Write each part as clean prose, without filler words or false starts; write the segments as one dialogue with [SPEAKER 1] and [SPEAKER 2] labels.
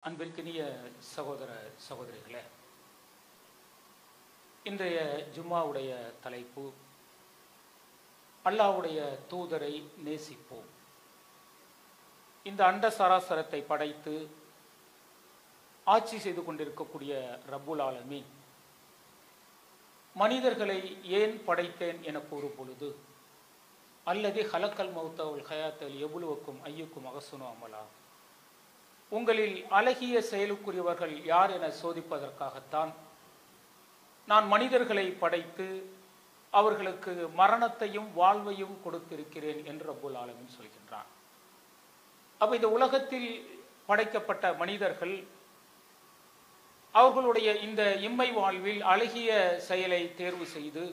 [SPEAKER 1] அன்பிற்கினிய சகோதர சகோதரிகளே, இன்றைய ஜும்மாவுடைய தலைப்பு அல்லாஹ்வுடைய தூதரை நேசிப்போம். இந்த அண்ட சராசரத்தை படைத்து ஆட்சி செய்து கொண்டிருக்கக்கூடிய ரப்புல் ஆலமீன் மனிதர்களை ஏன் படைத்தேன் என கூறும் பொழுது, அல்லதி ஹலக்கல் மௌத்த வல் ஹயாத்தல் எபுலுவக்கும் ஐயுக்கும் அகசுனு அமலா, உங்களில் அழகிய செயலுக்குரியவர்கள் யார் என சோதிப்பதற்காகத்தான் நான் மனிதர்களை படைத்து அவர்களுக்கு மரணத்தையும் வாழ்வையும் கொடுத்திருக்கிறேன் என்று ரப்புல் ஆலமீன் சொல்கின்றான். அப்ப இந்த உலகத்தில் படைக்கப்பட்ட மனிதர்கள் அவர்களுடைய இந்த இம்மை வாழ்வில் அழகிய செயலை தேர்வு செய்து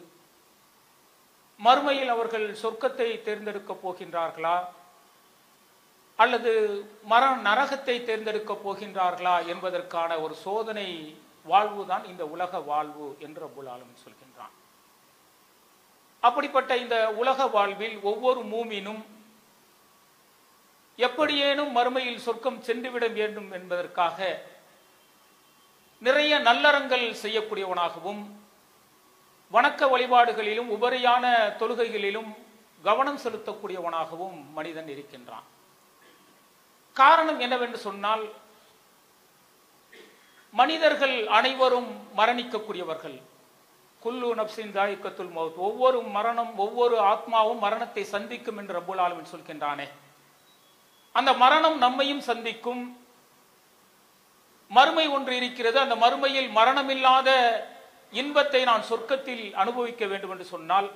[SPEAKER 1] மறுமையில் அவர்கள் சொர்க்கத்தை தேர்ந்தெடுக்க போகின்றார்களா அல்லது நரகத்தை தேர்ந்தெடுக்க போகின்றார்களா என்பதற்கான ஒரு சோதனை வாழ்வுதான் இந்த உலக வாழ்வு என்று ரப்புல் ஆலமீன் சொல்கின்றான். அப்படிப்பட்ட இந்த உலக வாழ்வில் ஒவ்வொரு மூமினும் எப்படியேனும் மறுமையில் சொர்க்கம் சென்றுவிட வேண்டும் என்பதற்காக நிறைய நல்லறங்கள் செய்யக்கூடியவனாகவும் வணக்க வழிபாடுகளிலும் உபரியான தொழுகைகளிலும் கவனம் செலுத்தக்கூடியவனாகவும் மனிதன் இருக்கின்றான். காரணம் என்னவென்று சொன்னால், மனிதர்கள் அனைவரும் மரணிக்கக்கூடியவர்கள். குல்லு நப்சின் தாயிக்கத்துல் மௌத், ஒவ்வொரு ஆத்மாவும் மரணத்தை சந்திக்கும் என்று ரப்புல் ஆலமீன் சொல்கின்றானே, அந்த மரணம் நம்மையும் சந்திக்கும். மறுமை ஒன்று இருக்கிறது. அந்த மறுமையில் மரணமில்லாத இன்பத்தை நான் சொர்க்கத்தில் அனுபவிக்க வேண்டும் என்று சொன்னால்,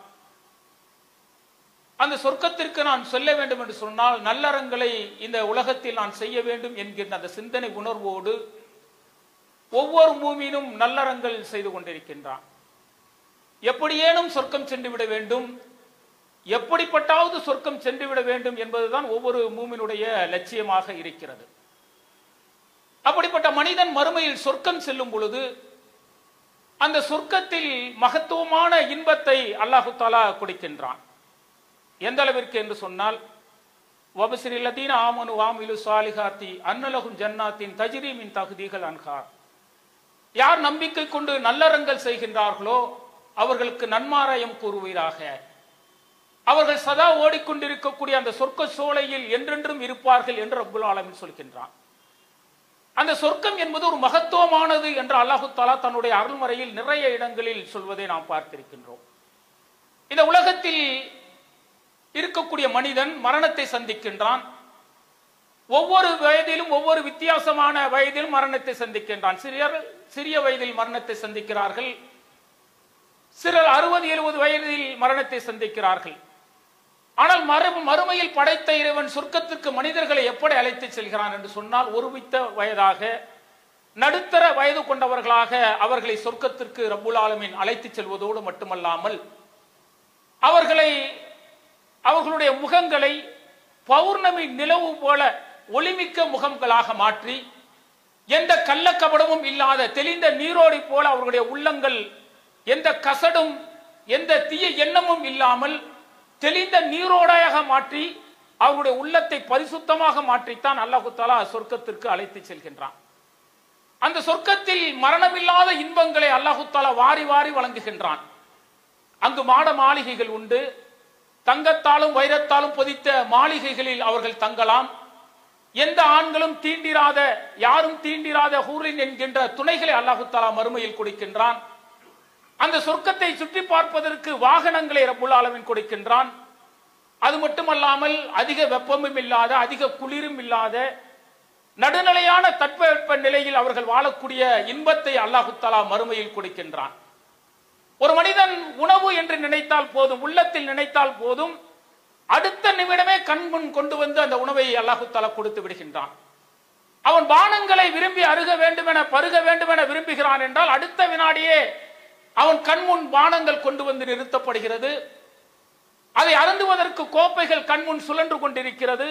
[SPEAKER 1] அந்த சொர்க்கத்திற்கு நான் செல்ல வேண்டும் என்று சொன்னால், நல்லறங்களை இந்த உலகத்தில் நான் செய்ய வேண்டும் என்கின்ற அந்த சிந்தனை உணர்வோடு ஒவ்வொரு மூமினும் நல்லறங்கள் செய்து கொண்டிருக்கின்றான். எப்படியேனும் சொர்க்கம் சென்று விட வேண்டும், எப்படிப்பட்டாவது சொர்க்கம் சென்று விட வேண்டும் என்பதுதான் ஒவ்வொரு மூமினுடைய லட்சியமாக இருக்கிறது. அப்படிப்பட்ட மனிதன் மறுமையில் சொர்க்கம் செல்லும் பொழுது அந்த சொர்க்கத்தில் மகத்துவமான இன்பத்தை அல்லாஹு தஆலா கொடுக்கின்றான். எந்த அளவிற்கு என்று சொன்னால், வபஸிரில் லதீன ஆமனு வஅமிலு ஸாலிஹாத்தி அன்னலஹும் ஜன்னாத்தின் தஜ்ரி மின் தஹ்தீஹல் அன்ஹார், யார் நம்பிக்கை கொண்டு நல்லறங்கள் செய்கின்றார்களோ அவர்களுக்கு நன்மாராயம் கூறுவீராக, அவர்கள் சதா ஓடிக்கொண்டிருக்கக்கூடிய அந்த சொர்க்க சோலையில் என்றென்றும் இருப்பார்கள் என்று ரப்புல் ஆலமீன் சொல்கின்றான். அந்த சொர்க்கம் என்பது ஒரு மகத்துவமானது என்று அல்லாஹு தஆலா தன்னுடைய அருள்மறையில் நிறைய இடங்களில் சொல்வதை நாம் பார்த்திருக்கின்றோம். இந்த உலகத்தில் இருக்கக்கூடிய மனிதன் மரணத்தை சந்திக்கின்றான். ஒவ்வொரு வயதிலும் ஒவ்வொரு வித்தியாசமான வயதிலும் மரணத்தை சந்திக்கின்றான். சிறிய வயதில் மரணத்தை சந்திக்கிறார்கள், சிலர் 60-70 வயதில் மரணத்தை சந்திக்கிறார்கள். ஆனால் மறுமையில் படைத்த இறைவன் சொர்க்கத்திற்கு மனிதர்களை எப்படி அழைத்து செல்கிறான் என்று சொன்னால், ஒருமித்த வயதாக நடுத்தர வயது கொண்டவர்களாக அவர்களை சொர்க்கத்திற்கு ரப்புல் ஆலமீன் அழைத்து செல்வதோடு மட்டுமல்லாமல் அவர்களுடைய முகங்களை பௌர்ணமி நிலவு போல ஒளிமிக்க முகங்களாக மாற்றி, எந்த கள்ளக்கபடமும் இல்லாத தெளிந்த நீரோடை போல அவர்களுடைய உள்ளங்கள் எந்த கசடும் எந்த தீய எண்ணமும் இல்லாமல் தெளிந்த நீரோடையாக மாற்றி அவர்களுடைய உள்ளத்தை பரிசுத்தமாக மாற்றித்தான் அல்லாஹு தஆலா சொர்க்கத்திற்கு அழைத்து செல்கின்றான். அந்த சொர்க்கத்தில் மரணமில்லாத இன்பங்களை அல்லாஹு தஆலா வாரி வாரி வழங்குகின்றான். அங்கு மாட மாளிகைகள் உண்டு. தங்கத்தாலும் வைரத்தாலும் பொதித்த மாளிகைகளில் அவர்கள் தங்கலாம். எந்த ஆண்களும் தீண்டிராத, யாரும் தீண்டிராத ஹூரின் என்கின்ற துணைகளை அல்லாஹு தஆலா மறுமையில் கொடுக்கின்றான். அந்த சொர்க்கத்தை சுற்றி பார்ப்பதற்கு வாகனங்களை ரப்புல் ஆலமீன் கொடுக்கின்றான். அது மட்டுமல்லாமல் அதிக வெப்பமும் இல்லாத, அதிக குளிரும் இல்லாத நடுநிலையான தட்பவெப்ப நிலையில் அவர்கள் வாழக்கூடிய இன்பத்தை அல்லாஹு தஆலா மறுமையில் கொடுக்கின்றான். ஒரு மனிதன் உணவு என்று நினைத்தால் போதும், உள்ளத்தில் நினைத்தால் போதும், அடுத்த நிமிடமே கண்முன் கொண்டு வந்து அந்த உணவை அல்லாஹு தஆலா கொடுத்து விடுகின்றான். அவன் பானங்களை விரும்பி அருக வேண்டுமென பருக வேண்டுமென விரும்புகிறான் என்றால் அடுத்த வினாடியே அவன் கண்முன் பானங்கள் கொண்டு வந்து நிறுத்தப்படுகிறது. அதை அருந்துவதற்கு கோப்பைகள் கண்முன் சுழன்று கொண்டிருக்கிறது.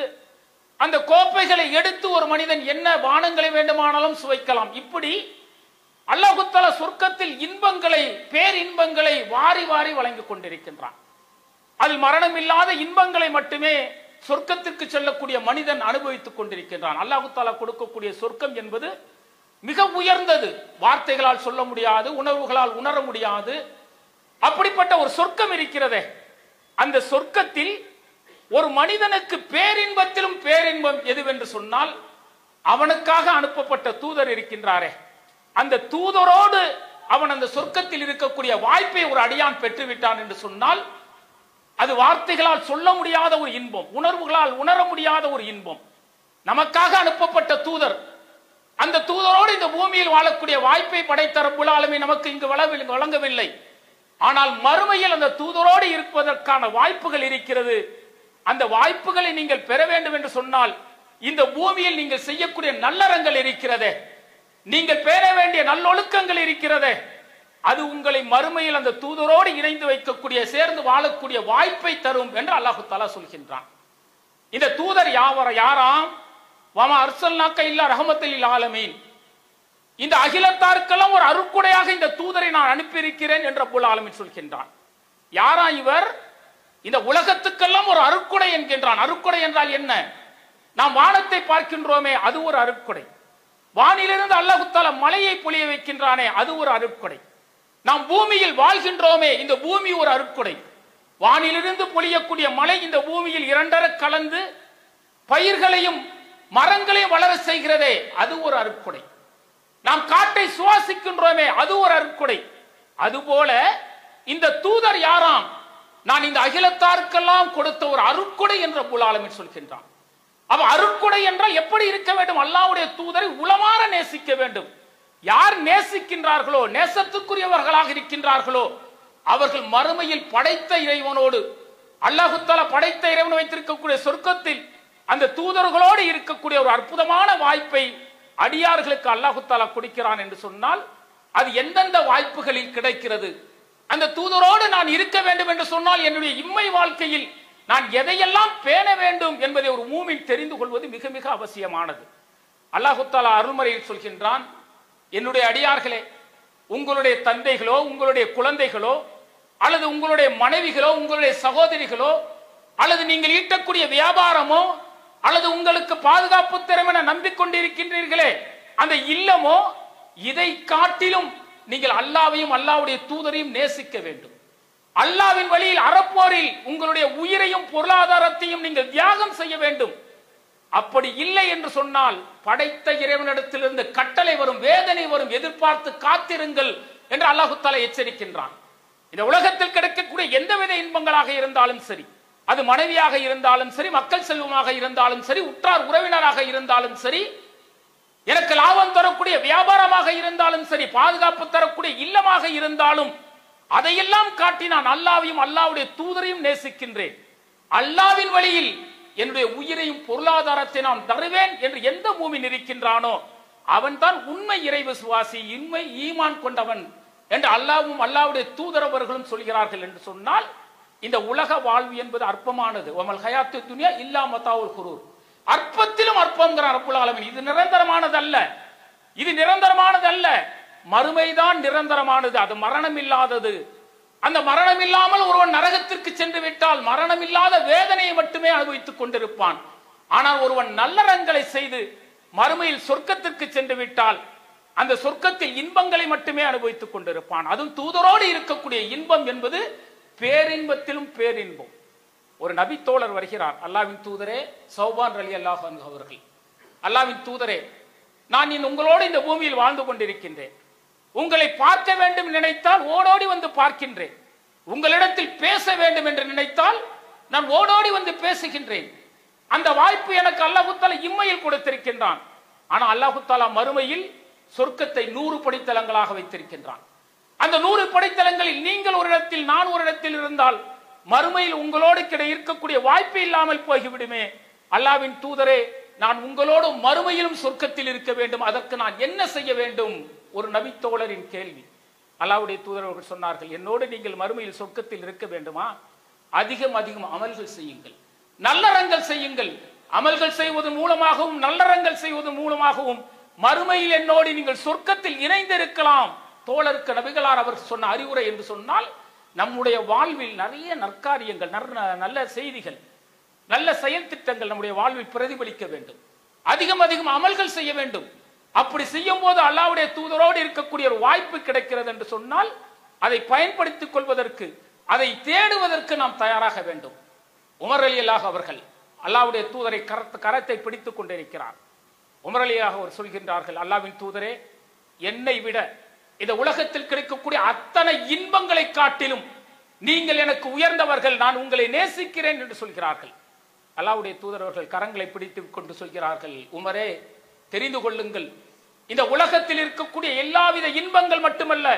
[SPEAKER 1] அந்த கோப்பைகளை எடுத்து ஒரு மனிதன் என்ன பானங்களை வேண்டுமானாலும் சுவைக்கலாம். இப்படி அல்லாஹு தஆலா சொர்க்கத்தில் இன்பங்களை, பேரின்பங்களை வாரி வாரி வழங்கிக் கொண்டிருக்கின்றான். அதில் மரணமில்லாத இன்பங்களை மட்டுமே சொர்க்கத்திற்கு செல்லக்கூடிய மனிதன் அனுபவித்துக் கொண்டிருக்கின்றான். அல்லாஹ் தஆலா கொடுக்கக்கூடிய சொர்க்கம் என்பது மிக உயர்ந்தது, வார்த்தைகளால் சொல்ல முடியாது, உணர்வுகளால் உணர முடியாது. அப்படிப்பட்ட ஒரு சொர்க்கம் இருக்கிறதே, அந்த சொர்க்கத்தில் ஒரு மனிதனுக்கு பேரின்பத்திலும் பேரின்பம் எதுவென்று சொன்னால் அவனுக்காக அனுப்பப்பட்ட தூதர் இருக்கின்றாரே, அந்த தூதரோடு அவன் அந்த சொர்க்கத்தில் இருக்கக்கூடிய வாய்ப்பை ஒரு அடியான் பெற்றுவிட்டான் என்று சொன்னால் அது வார்த்தைகளால் சொல்ல முடியாத ஒரு இன்பம், உணர்வுகளால் உணர முடியாத ஒரு இன்பம். நமக்காக அனுப்பப்பட்ட தூதர், அந்த தூதரோடு இந்த பூமியில் வாழக்கூடிய வாய்ப்பை படைத்த ரப்புல் ஆலமீன் நமக்கு இங்கு வழங்கவில்லை. ஆனால் மறுமையில் அந்த தூதரோடு இருப்பதற்கான வாய்ப்புகள் இருக்கிறது. அந்த வாய்ப்புகளை நீங்கள் பெற வேண்டும் என்று சொன்னால் இந்த பூமியில் நீங்கள் செய்யக்கூடிய நல்லறங்கள் இருக்கிறதே, நீங்கள் பெற வேண்டிய நல்லொழுக்கங்கள் இருக்கிறதே, அது உங்களை மறுமையில் அந்த தூதரோடு இணைந்து வைக்கக்கூடிய, சேர்ந்து வாழக்கூடிய வாய்ப்பை தரும் என்று அல்லாஹ் தஆலா சொல்கின்றான். இந்த தூதர் யாராம்? வமா அர்சல்னாக்க இல்லா ரஹமத்தல் லில் ஆலமீன், இந்த அகிலத்தாருக்கெல்லாம் ஒரு அருட்கொடையாக இந்த தூதரை நான் அனுப்பியிருக்கிறேன் என்று ரப்புல் ஆலமீன் சொல்கின்றான். யாரா இவர்? இந்த உலகத்துக்கெல்லாம் ஒரு அருட்கொடை என்கின்றான். அருட்கொடை என்றால் என்ன? நாம் வானத்தை பார்க்கின்றோமே, அது ஒரு அருட்கொடை. வானிலிருந்து அல்லாஹ் தஆலா மலையை பொழிய வைக்கின்றானே, அது ஒரு அருட்கொடை. நாம் பூமியில் வாழ்கின்றோமே, இந்த பூமி ஒரு அருட்கொடை. வானிலிருந்து பொழியக்கூடிய மழை இந்த பூமியில் இரண்டர கலந்து பயிர்களையும் மரங்களையும் வளர செய்கிறதே, அது ஒரு அருட்கொடை. நாம் காற்றை சுவாசிக்கின்றோமே, அது ஒரு அருட்கொடை. அதுபோல இந்த தூதர் யாராம்? நான் இந்த அகிலத்தாருக்கெல்லாம் கொடுத்த ஒரு அருட்கொடை என்று ரப்புல் ஆலமீன் சொல்கின்றான். அவ அருட்கொடை என்றால் எப்படி இருக்க வேண்டும்? அல்லாஹ்வுடைய தூதரை உளமாற நேசிக்க வேண்டும். யார் நேசிக்கின்றார்களோ, நேசத்துக்குரியவர்களாக இருக்கின்றார்களோ, அவர்கள் மறுமையில் படைத்த இறைவனோடு, அல்லாஹ் தஆலா படைத்த இறைவன் வைத்திருக்கக்கூடிய சொர்க்கத்தில் அந்த தூதர்களோடு இருக்கக்கூடிய ஒரு அற்புதமான வாய்ப்பை அடியார்களுக்கு அல்லாஹ் தஆலா கொடுக்கிறான் என்று சொன்னால் அது எந்தெந்த வாய்ப்புகளில் கிடைக்கிறது? அந்த தூதரோடு நான் இருக்க வேண்டும் என்று சொன்னால் என்னுடைய இம்மை வாழ்க்கையில் நான் எதையெல்லாம் பேண வேண்டும் என்பதை ஒரு மூமின் தெரிந்து கொள்வது மிக மிக அவசியமானது. அல்லாஹ் தஆலா அருள்மறையில் சொல்கின்றான், என்னுடைய அடியார்களே, உங்களுடைய தந்தைகளோ, உங்களுடைய குழந்தைகளோ, அல்லது உங்களுடைய மனைவிகளோ, உங்களுடைய சகோதரிகளோ, அல்லது நீங்கள் ஈட்டக்கூடிய வியாபாரமோ, அல்லது உங்களுக்கு பாதுகாப்பு திறமென நம்பிக்கொண்டிருக்கின்றீர்களே அந்த இல்லமோ, இதை காட்டிலும் நீங்கள் அல்லாஹ்வையும் அல்லாஹ்வுடைய தூதரையும் நேசிக்க வேண்டும். அல்லாஹ்வின் வழியில் அறப்போரில் உங்களுடைய உயிரையும் பொருளாதாரத்தையும் நீங்கள் தியாகம் செய்ய வேண்டும். அப்படி இல்லை என்று சொன்னால் படைத்த இறைவனிடத்திலிருந்து கட்டளை வரும், வேதனை வரும், எதிர்பார்த்து காத்திருங்கள் என்று அல்லாஹ் தஆலா எச்சரிக்கின்றான். இந்த உலகத்தில் கிடைக்கக்கூடிய எந்தவித இன்பங்களாக இருந்தாலும் சரி, அது மனைவியாக இருந்தாலும் சரி, மக்கள் செல்வமாக இருந்தாலும் சரி, உற்றார் உறவினராக இருந்தாலும் சரி, எனக்கு லாபம் தரக்கூடிய வியாபாரமாக இருந்தாலும் சரி, பாதுகாப்பு தரக்கூடிய இல்லமாக இருந்தாலும், அதையெல்லாம் காட்டி நான் அல்லாஹ்வையும் அல்லாஹ்வுடைய தூதரையும் நேசிக்கின்றேன். அல்லாஹ்வின் வழியில் என்னுடைய உயிரையும் பொருளாதாரத்தை நான் தருவேன் என்று எந்த மூமின் இருக்கின்றானோ அவன் தான் உண்மை இறை விசுவாசி, உண்மை ஈமான் கொண்டவன் என்று அல்லாஹ்வும் அல்லாஹ்வுடைய தூதரவர்களும் சொல்கிறார்கள். என்று சொன்னால் இந்த உலக வாழ்வு என்பது அற்பமானது. வமல் ஹயாத்து துன்யா இல்லா மதாவுல் குரூர், அற்பத்திலும் அற்பம்ங்கிறார் ரப்புல் ஆலமீன். இது நிரந்தரமானதல்ல, இது நிரந்தரமானதல்ல. மறுமைதான் நிரந்தரமானது, அது மரணம் இல்லாதது. அந்த மரணம் இல்லாமல் ஒருவன் நரகத்திற்கு சென்று விட்டால் மரணம் இல்லாத வேதனையை மட்டுமே அனுபவித்துக் கொண்டிருப்பான். ஆனால் ஒருவன் நல்லறங்களை செய்து மறுமையில் சொர்க்கத்திற்கு சென்று விட்டால் அந்த சொர்க்கத்தில் இன்பங்களை மட்டுமே அனுபவித்துக் கொண்டிருப்பான். அதுவும் தூதரோடு இருக்கக்கூடிய இன்பம் என்பது பேரின்பத்திலும் பேரின்பம். ஒரு நபி தோழர் வருகிறார், அல்லாஹ்வின் தூதரே, சௌபான் ரலியல்லாஹு அன்ஹு அவர்கள், அல்லாஹ்வின் தூதரே, நான் உங்களோடு இந்த பூமியில் வாழ்ந்து கொண்டிருக்கின்றேன். உங்களை பார்க்க வேண்டும் நினைத்தால் ஓடோடி வந்து பார்க்கின்றேன். உங்களிடத்தில் பேச வேண்டும் என்று நினைத்தால் நான் ஓடோடி வந்து பேசுகின்றேன். அந்த வாய்ப்பு எனக்கு அல்லாஹ் தஆலா இம்மையில் கொடுத்திருக்கின்றான். ஆனால் அல்லாஹ் தஆலா மறுமையில் சொர்க்கத்தை 100 படித்தளங்களாக வைத்திருக்கின்றான். அந்த 100 படித்தளங்களில் நீங்கள் ஒரு இடத்தில், நான் ஒரு இடத்தில் இருந்தால் மறுமையில் உங்களோடு இருக்கக்கூடிய வாய்ப்பு இல்லாமல் போய்விடுமே. அல்லாஹ்வின் தூதரே, நான் உங்களோடு மறுமையிலும் சொர்க்கத்தில் இருக்க வேண்டும், அதற்கு நான் என்ன செய்ய வேண்டும்? ஒரு நபி தோழரின் கேள்வி. அல்லாஹ்வுடைய தூதர் அவர்கள் சொன்னார்கள், என்னோடு நீங்கள் மறுமையில் சொர்க்கத்தில் இருக்க வேண்டுமா? அதிகம் அதிகம் அமல்கள் செய்யுங்கள், நல்லறங்கள் செய்யுங்கள். அமல்கள் செய்வதன் மூலமாகவும் நல்லறங்கள் செய்வதன் மூலமாகவும் மறுமையில் என்னோடு நீங்கள் சொர்க்கத்தில் இணைந்திருக்கலாம். தோழருக்கு நபிகளார் அவர் சொன்ன அறிவுரை என்று சொன்னால், நம்முடைய வாழ்வில் நிறைய நற்காரியங்கள், நல்ல செய்திகள், நல்ல செயல் திட்டங்கள் நம்முடைய வாழ்வில் பிரதிபலிக்க வேண்டும். அதிகம் அதிகம் அமல்கள் செய்ய வேண்டும். அப்படி செய்யும் போது அல்லாஹ்வுடைய தூதரோடு இருக்கக்கூடிய ஒரு வாய்ப்பு கிடைக்கிறது என்று சொன்னால் அதை பயன்படுத்திக் கொள்வதற்கு, அதை தேடுவதற்கு நாம் தயாராக வேண்டும். உமர் ரலியல்லாஹு அவர்கள் அல்லாஹ்வுடைய தூதரை கரத்தை பிடித்துக் கொண்டிருக்கிறார். உமர் ரலியல்லாஹு அவர் சொல்கின்றார்கள், அல்லாஹ்வின் தூதரே, என்னை விட இந்த உலகத்தில் கிடைக்கக்கூடிய அத்தனை இன்பங்களை காட்டிலும் நீங்கள் எனக்கு உயர்ந்தவர்கள், நான் உங்களை நேசிக்கிறேன் என்று சொல்கிறார்கள். அல்லாஹ்வுடைய தூதரவர்கள் கரங்களை பிடித்துக் கொண்டு சொல்கிறார்கள், உமரே, தெரிந்து கொள்ளுங்கள், இந்த உலகத்தில் இருக்கக்கூடிய எல்லாவித இன்பங்கள் மட்டுமல்ல,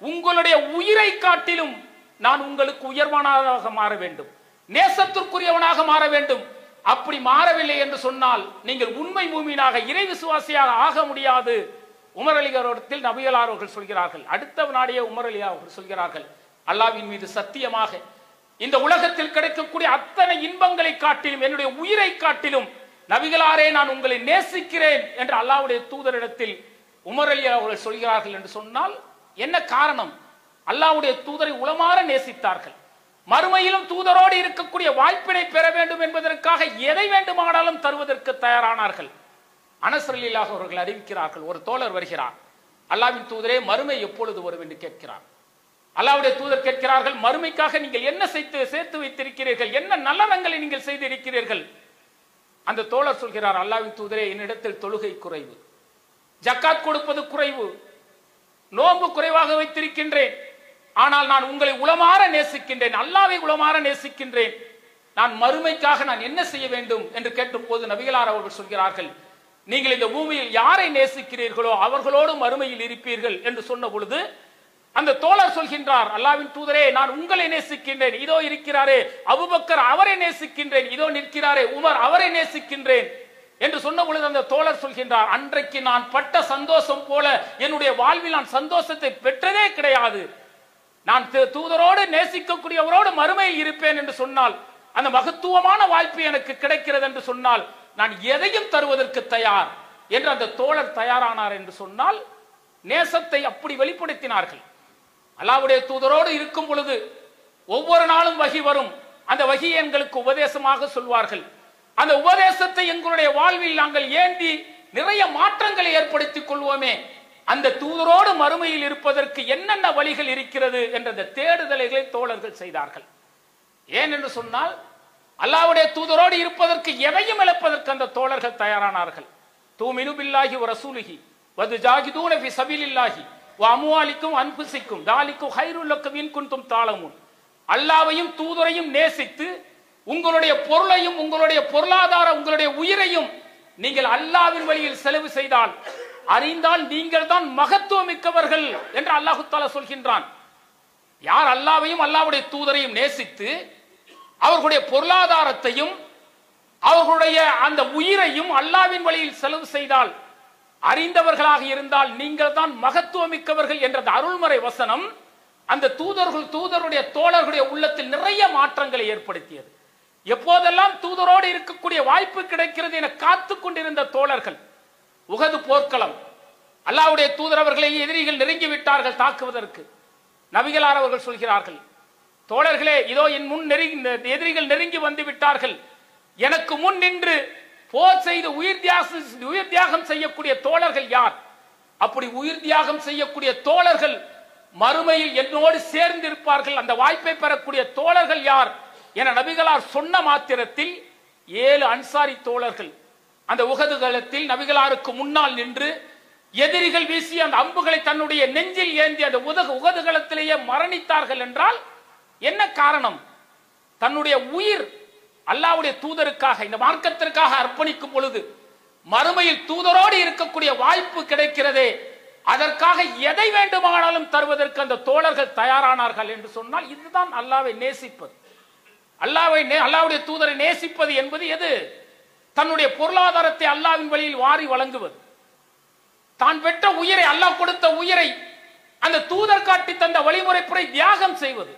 [SPEAKER 1] உங்களுடைய உயிரை காட்டிலும் நான் உங்களுக்கு உயர்வானதாக மாற வேண்டும், நேசத்திற்குரியவனாக மாற வேண்டும். அப்படி மாறவில்லை என்று சொன்னால் நீங்கள் உண்மை மூமினாக, இறை விசுவாசியாக ஆக முடியாது. உமர் அலி அவர்கள் நபிகளார் அவர்கள் சொல்கிறார்கள். அடுத்த நாடியே உமர் அலி அவர்கள் சொல்கிறார்கள், அல்லாஹ்வின் மீது சத்தியமாக இந்த உலகத்தில் கிடைக்கக்கூடிய அத்தனை இன்பங்களை காட்டிலும், என்னுடைய உயிரை காட்டிலும் நபிகளாரே நான் உங்களை நேசிக்கிறேன் என்று அல்லாஹ்வுடைய தூதரிடத்தில் உமர் அலி அவர்கள் சொல்கிறார்கள் என்று சொன்னால் என்ன காரணம்? அல்லாஹ்வுடைய தூதரை உளமாற நேசித்தார்கள். மறுமையிலும் தூதரோடு இருக்கக்கூடிய வாய்ப்பினை பெற வேண்டும் என்பதற்காக எதை வேண்டுமானாலும் தருவதற்கு தயாரானார்கள். அனஸ் ரலியல்லாஹு அவர்கள் அறிவிக்கிறார்கள், ஒரு தோழர் வருகிறார், அல்லாஹ்வின் தூதரே, மறுமை எப்பொழுது வரும் என்று கேட்கிறார். அல்லாஹ்வுடைய தூதர் கேட்கிறார்கள், மறுமைக்காக நீங்கள் என்ன சேர்த்து வைத்திருக்கிறீர்கள், என்ன நல்லறங்களை நீங்கள் செய்து இருக்கிறீர்கள்? அந்த தோழர் சொல்கிறார், அல்லாஹ்வின் தூதரே, என்னிடத்தில் தொழுகை குறைவு, ஜக்காத் கொடுப்பது குறைவு, நோன்பு குறைவாக வைத்திருக்கின்றேன். ஆனால் நான் உங்களை உளமாற நேசிக்கின்றேன், அல்லாஹ்வை உளமாற நேசிக்கின்றேன். நான் மறுமைக்காக நான் என்ன செய்ய வேண்டும் என்று கேட்டபோது நபிகளார் அவர்கள் சொல்கிறார்கள், நீங்கள் இந்த பூமியில் யாரை நேசிக்கிறீர்களோ அவர்களோடு மறுமையில் இருப்பீர்கள் என்று சொன்ன பொழுது அந்த தோழர் சொல்கின்றார், அல்லாஹ்வின் தூதரே, நான் உங்களை நேசிக்கின்றேன், இதோ இருக்கிறாரே அபூபக்கர், அவரை நேசிக்கின்றேன், இதோ நிற்கிறாரே உமர், அவரை நேசிக்கின்றேன் என்று சொன்ன பொழுது அந்த தோழர் சொல்கின்றார், அன்றைக்கு நான் பட்ட சந்தோஷம் போல என்னுடைய வாழ்வில் நான் சந்தோஷத்தை பெற்றதே கிடையாது. நான் தூதரோடு நேசிக்கக்கூடியவரோடு மறுமையில் இருப்பேன் என்று சொன்னால், அந்த மகத்துவமான வாய்ப்பு எனக்கு கிடைக்கிறது என்று சொன்னால் நான் எதையும் தருவதற்கு தயார் என்று அந்த தோழர் தயாரானார் என்று சொன்னால் நேசத்தை அப்படி வெளிப்படுத்தினார்கள். அல்லாஹ்வுடைய தூதரோடு இருக்கும் பொழுது ஒவ்வொரு நாளும் வஹி வரும், அந்த வஹி எங்களுக்கு உபதேசமாக சொல்வார்கள். அந்த உபதேசத்தை எங்களுடைய வாழ்வில் நாங்கள் ஏந்தி நிறைய மாற்றங்களை ஏற்படுத்திக் கொள்வோமே. அந்த தூதரோடு மறுமையில் இருப்பதற்கு என்னென்ன வழிகள் இருக்கிறது என்ற அந்த தேடுதல்களை தோழர்கள் செய்தார்கள். ஏன் என்று சொன்னால் அல்லாஹ்வுடைய தூதரோடு இருப்பதற்கு எதையும் இழப்பதற்கு அந்த தோழர்கள் தயாரானார்கள். தூமினு பில்லாஹி வ ரசூலிஹி வதுஜாஹிதூன ஃபி சபீலில்லாஹி வ அம்வாலிக்கும் அன்ஃபுசிக்கும் தாலிக்கும் கைருல் லக்கும் இன் குன்தும் தஅலமூன். அல்லாஹ்வையும் தூதரையும் நேசித்து உங்களுடைய பொருளையும் உங்களுடைய பொருளாதார உங்களுடைய உயிரையும் நீங்கள் அல்லாஹ்வின் வழியில் செலவு செய்தால் அறிந்தால் நீங்கள் தான் மகத்துவம் மிக்கவர்கள் என்று அல்லாஹ் தஆலா சொல்கின்றான். யார் அல்லாஹ்வையும் அல்லாஹ்வுடைய தூதரையும் நேசித்து அவர்களுடைய பொருளாதாரத்தையும் அவர்களுடைய அந்த உயிரையும் அல்லாஹ்வின் வழியில் செலவு செய்தால் அறிந்தவர்களாக இருந்தால் நீங்கள் தான் மகத்துவம் மிக்கவர்கள் என்ற அருள்மறை வசனம் அந்த தூதருடைய தோழர்களுடைய உள்ளத்தில் நிறைய மாற்றங்களை ஏற்படுத்தியது. எப்போதெல்லாம் தூதரோடு இருக்கக்கூடிய வாய்ப்பு கிடைக்கிறது என காத்து கொண்டிருந்த தோழர்கள், உஹது போர்க்களம், அல்லாஹ்வுடைய தூதர் அவர்களை எதிரிகள் நெருங்கி விட்டார்கள் தாக்குவதற்கு. நபிகளார் அவர்கள் சொல்கிறார்கள், தோழர்களே, இதோ என் முன் எதிரிகள் நெருங்கி வந்து விட்டார்கள், எனக்கு முன் நின்று போர் செய்து உயிர் தியாகம் செய்யக்கூடிய தோழர்கள் யார்? அப்படி உயிர் தியாகம் செய்யக்கூடிய தோழர்கள் மறுமையில் என்னோடு சேர்ந்து இருப்பார்கள், அந்த வாய்ப்பை பெறக்கூடிய தோழர்கள் யார் என நபிகளார் சொன்ன மாத்திரத்தில் 7 அன்சாரி தோழர்கள் அந்த உஹது களத்தில் நபிகளாருக்கு முன்னால் நின்று எதிரிகள் வீசிய அந்த அம்புகளை தன்னுடைய நெஞ்சில் ஏந்தி அந்த உஹது களத்திலேயே மரணித்தார்கள் என்றால் என்ன காரணம்? தன்னுடைய உயிர் அல்லாஹ்வுடைய தூதருக்காக இந்த மார்க்கத்திற்காக அர்ப்பணிக்கும் பொழுது மறுமையில் தூதரோடு இருக்கக்கூடிய வாய்ப்பு கிடைக்கிறதே, அதற்காக எதை வேண்டுமானாலும் தருவதற்கு அந்த தோழர்கள் தயாரானார்கள் என்று சொன்னால் இதுதான் அல்லாஹ்வை நேசிப்பது. அல்லாஹ்வுடைய தூதரை நேசிப்பது என்பது எது? தன்னுடைய பொருளாதாரத்தை அல்லாஹ்வின் வழியில் வாரி வழங்குவது, தான் பெற்ற உயிரை, அல்லாஹ் கொடுத்த உயிரை அந்த தூதர் காட்டி தந்த வழிமுறைப்படி தியாகம் செய்வது.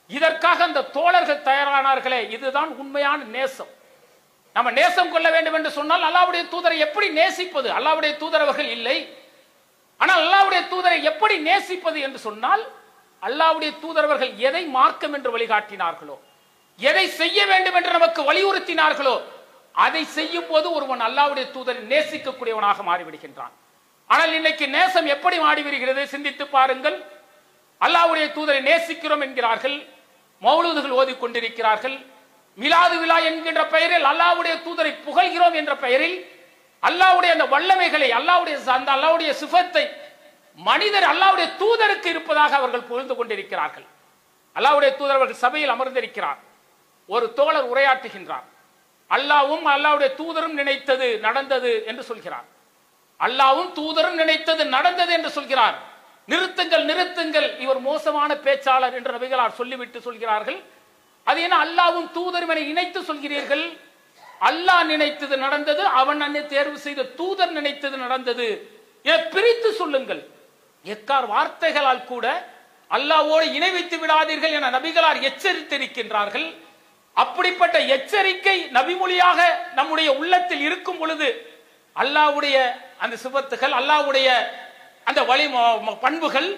[SPEAKER 1] இதற்காக அந்த தோழர்கள் தயாரானார்களே, இதுதான் உண்மையான நேசம். நம்ம நேசம் கொள்ள வேண்டும் என்று சொன்னால் அல்லாஹ்வுடைய தூதரை எப்படி நேசிப்பது? அல்லாஹ்வுடைய தூதர் அவர்கள் இல்லை, ஆனால் அல்லாஹ்வுடைய தூதரை எப்படி நேசிப்பது என்று சொன்னால் அல்லாஹ்வுடைய தூதர் அவர்கள் எதை மார்க்கம் என்று வழிகாட்டினார்களோ, எதை செய்ய வேண்டும் என்று நமக்கு வலியுறுத்தினார்களோ அதை செய்யும் போது ஒருவன் அல்லாஹ்வுடைய தூதரை நேசிக்கக்கூடியவனாக மாறிவிடுகின்றான். ஆனால் இன்னைக்கு நேசம் எப்படி மாறி வருகிறது சிந்தித்து பாருங்கள். அல்லாஹ்வுடைய தூதரை நேசிக்கிறோம் என்கிறார்கள், மௌலூதுகள் ஓதிக்கொண்டிருக்கிறார்கள், மிலாது விழா என்கின்ற பெயரில் அல்லாஹ்வுடைய தூதரை புகழ்கிறோம் என்ற பெயரில் அல்லாஹ்வுடைய அந்த வல்லமைகளை, அல்லாஹ்வுடைய சிஃபத்தை மனிதர் அல்லாஹ்வுடைய தூதருக்கு இருப்பதாக அவர்கள் புகழ்ந்து கொண்டிருக்கிறார்கள். அல்லாஹ்வுடைய தூதர் அவர்கள் சபையில் அமர்ந்திருக்கிறார். ஒரு தோழர் உரையாற்றுகின்றார். அல்லாஹ்வும் அல்லாஹ்வுடைய தூதரும் நினைத்தது நடந்தது என்று சொல்கிறார். அல்லாஹ்வும் தூதரும் நினைத்தது நடந்தது என்று சொல்கிறார். நிறுத்துங்கள் நிறுத்துங்கள், இவர் மோசமான பேச்சாளர் என்று நபிகளார் சொல்லிவிட்டு சொல்கிறார்கள். அது என்ன அல்லாஹ்வும் தூதரும் என இணைத்து சொல்கிறீர்கள்? அல்லாஹ் நினைத்தது நடந்தது, அவன் அன்னை தேர்வு செய்த தூதர் நினைத்தது நடந்தது என பிரித்து சொல்லுங்கள். எக்கார் வார்த்தைகளால் கூட அல்லாஹ்வோடு இணை வைத்து விடாதீர்கள் என நபிகளார் எச்சரித்திருக்கின்றார்கள். அப்படிப்பட்ட எச்சரிக்கை நபிமொழியாக நம்முடைய உள்ளத்தில் இருக்கும் பொழுது அல்லாஹ்வுடைய அந்த சிபத்துகள், அல்லாஹ்வுடைய அந்த வழி பண்புகள்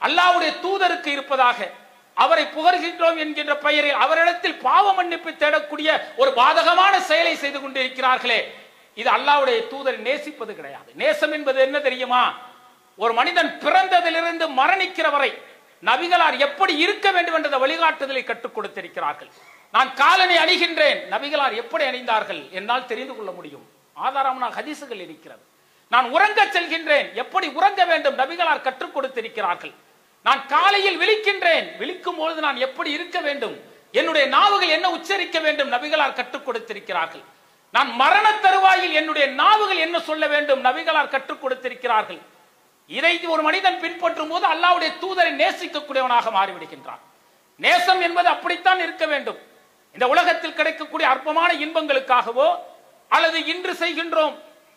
[SPEAKER 1] அல்லாஹ்வுடைய தூதருக்கு இருப்பதாக அவரை புகழ்கின்றோம் என்கின்ற பெயரில் அவரிடத்தில் பாவ மன்னிப்பு தேடக்கூடிய ஒரு பாதகமான செயலை செய்து கொண்டிருக்கிறார்களே, இது அல்லாஹ்வுடைய தூதரை நேசிப்பது கிடையாது. நேசம் என்பது என்ன தெரியுமா? ஒரு மனிதன் பிறந்ததிலிருந்து மரணிக்கிற வரை நபிகளார் எப்படி இருக்க வேண்டும் என்ற வழிகாட்டுதலை கற்றுக் கொடுத்திருக்கிறார்கள். நான் காலனை அணிகின்றேன், நபிகளார் எப்படி அணிந்தார்கள் என்னால் தெரிந்து கொள்ள முடியும். ஆதாரமான ஹதீசுகள் இருக்கிறது. நான் உறங்க செல்கின்றேன், எப்படி உறங்க வேண்டும் நபிகளார் கற்றுக் கொடுத்திருக்கிறார்கள். நான் காலையில் விழிக்கின்றேன், விழிக்கும் பொழுது நான் எப்படி இருக்க வேண்டும், என்னுடைய நாவுகள் என்ன உச்சரிக்க வேண்டும் நபிகளார் கற்றுக் கொடுத்திருக்கிறார்கள். நான் மரண தருவாயில் என்னுடைய நாவுகள் என்ன சொல்ல வேண்டும் நபிகளார் கற்றுக் கொடுத்திருக்கிறார்கள். இதை ஒரு மனிதன் பின்பற்றும் போது அல்லாஹ்வுடைய தூதரை நேசிக்கக்கூடியவனாக மாறிவிடுகின்றான். நேசம் என்பது அப்படித்தான் இருக்க வேண்டும். இந்த உலகத்தில் கிடைக்கக்கூடிய அற்பமான இன்பங்களுக்காகவோ அல்லது இன்று செய்கின்றோம்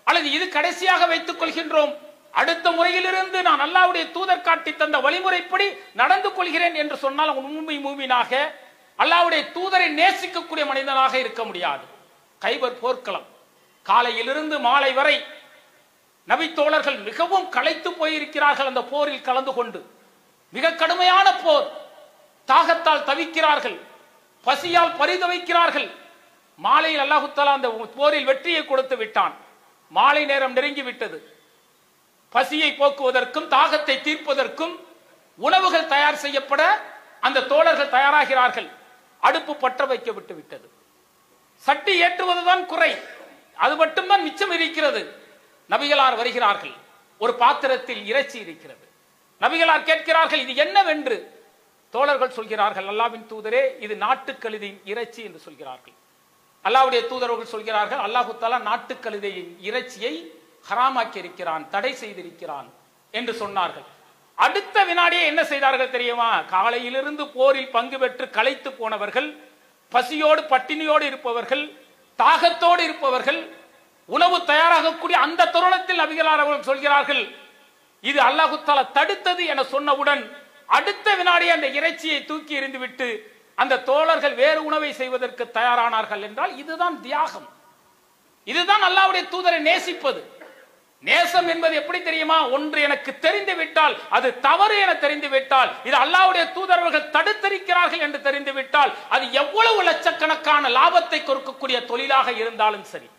[SPEAKER 1] அல்லது இது கடைசியாக வைத்துக் கொள்கின்றோம், அடுத்த முறையிலிருந்து நான் அல்லாஹ்வுடைய தூதர் காட்டி தந்த வழிமுறைப்படி நடந்து கொள்கிறேன் என்று சொன்னால் உண்மை மூமினாக அல்லாஹ்வுடைய தூதரை நேசிக்கக்கூடிய மனிதனாக இருக்க முடியாது. கைபர் போர்க்களம், காலையிலிருந்து மாலை வரை நபி தோழர்கள் மிகவும் களைத்து போயிருக்கிறார்கள். அந்த போரில் கலந்து கொண்டு மிக கடுமையான போர், தாகத்தால் தவிக்கிறார்கள், பசியால் பரிதவிக்கிறார்கள். மாலையில் அல்லாஹ் தஆலா அந்த போரில் வெற்றியை கொடுத்து விட்டான். மாலை நேரம் நெருங்கி விட்டது. பசியை போக்குவதற்கும் தாகத்தை தீர்ப்பதற்கும் உணவுகள் தயார் செய்யப்பட அந்த தோழர்கள் தயாராகிறார்கள். அடுப்பு பற்ற வைக்க விட்டு விட்டது. சட்டி ஏற்றுவதுதான் குறை, அது மட்டும்தான் மிச்சம் இருக்கிறது. நபிகளார் வருகிறார்கள். ஒரு பாத்திரத்தில் இறைச்சி இருக்கிறது. நபிகளார் கேட்கிறார்கள், இது என்னவென்று? தோழர்கள் சொல்கிறார்கள், அல்லாஹ்வின் தூதரே, இது நாட்டுக்கழுதையின் இறைச்சி என்று சொல்கிறார்கள். அல்லாஹ்வுடைய தூதர்கள் சொல்கிறார்கள், அல்லாஹ் தஆலா நாட்டுக்கழுதையின் இறைச்சியை ஹராமாக்கி இருக்கிறான், தடை செய்திருக்கிறான் என்று சொன்னார்கள். அடுத்த வினாடியே என்ன செய்தார்கள் தெரியுமா? காலையிலிருந்து போரில் பங்கு பெற்று களைத்து போனவர்கள், பசியோடு பட்டினியோடு இருப்பவர்கள், தாகத்தோடு இருப்பவர்கள், உணவு தயாராகக்கூடிய அந்த தருணத்தில் நபிகளார் அவர்கள் சொல்கிறார்கள், இது அல்லாஹ் தஆலா தடுத்தது என சொன்னவுடன் அடுத்த வினாடி அந்த இறைச்சியை தூக்கி எறிந்துவிட்டு அந்த தோழர்கள் வேறு உணவை செய்வதற்கு தயாரானார்கள். என்றால் இதுதான் தியாகம், இதுதான் அல்லாஹ்வுடைய தூதரை நேசிப்பது. நேசம் என்பது எப்படி தெரியுமா? ஒன்று எனக்கு தெரிந்து விட்டால், அது தவறு என தெரிந்து விட்டால், இது அல்லாஹ்வுடைய தூதர்கள் தடுத்திருக்கிறார்கள் என்று தெரிந்து விட்டால், அது எவ்வளவு லட்சக்கணக்கான லாபத்தை கொடுக்கக்கூடிய தொழிலாக இருந்தாலும் சரி,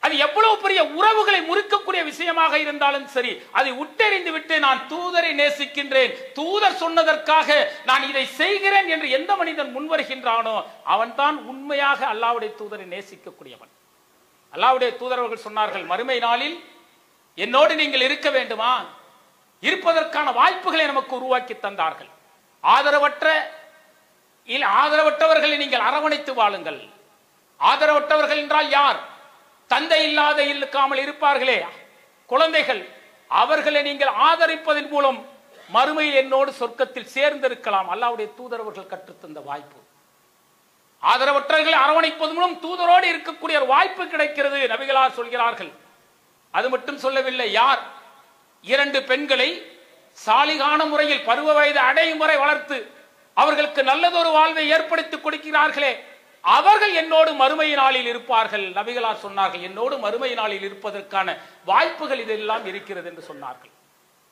[SPEAKER 1] அது எவ்வளவு பெரிய உறவுகளை முறிக்கக்கூடிய விஷயமாக இருந்தாலும் சரி, அதை உட்டெறிந்து விட்டு நான் தூதரை நேசிக்கின்றேன், தூதர் சொன்னதற்காக நான் இதை செய்கிறேன் என்று எந்த மனிதன் முன்வருகின்றானோ அவன் தான் உண்மையாக அல்லாஹ்வுடைய தூதரை நேசிக்கக்கூடியவன். அல்லாஹ்வுடைய தூதர்கள் சொன்னார்கள், மறுமை நாளில் என்னோடு நீங்கள் இருக்க வேண்டுமா? இருப்பதற்கான வாய்ப்புகளை நமக்கு உருவாக்கி தந்தார்கள். ஆதரவற்றவர்களை நீங்கள் அரவணைத்து வாழுங்கள். ஆதரவற்றவர்கள் என்றால் யார்? தந்தை இல்லாத இல்லாமல் இருப்பார்களே குழந்தைகள், அவர்களை நீங்கள் ஆதரிப்பதன் மூலம் மறுமையில் என்னோடு சொர்க்கத்தில் சேர்ந்திருக்கலாம். அல்லாஹ்வுடைய தூதரவர்கள் கற்றுத்தந்த வாய்ப்பு. ஆதரவற்றவர்களை அரவணைப்பது மூலம் தூதரோடு இருக்கக்கூடிய ஒரு வாய்ப்பு கிடைக்கிறது நபிகளார் சொல்கிறார்கள். அது மட்டும் சொல்லவில்லை, யார் 2 பெண்களை சாலிகான முறையில் பருவ வயது அடையும் வரை வளர்த்து அவர்களுக்கு நல்லதொரு வாழ்வை ஏற்படுத்தி கொடுக்கிறார்களே, அவர்கள் என்னோடு மறுமை நாளில் இருப்பார்கள். நபிகளார் சொன்னார்கள், என்னோடு மறுமை நாளில் இருப்பதற்கான வாய்ப்புகள் இதெல்லாம் இருக்கிறது என்று சொன்னார்கள்.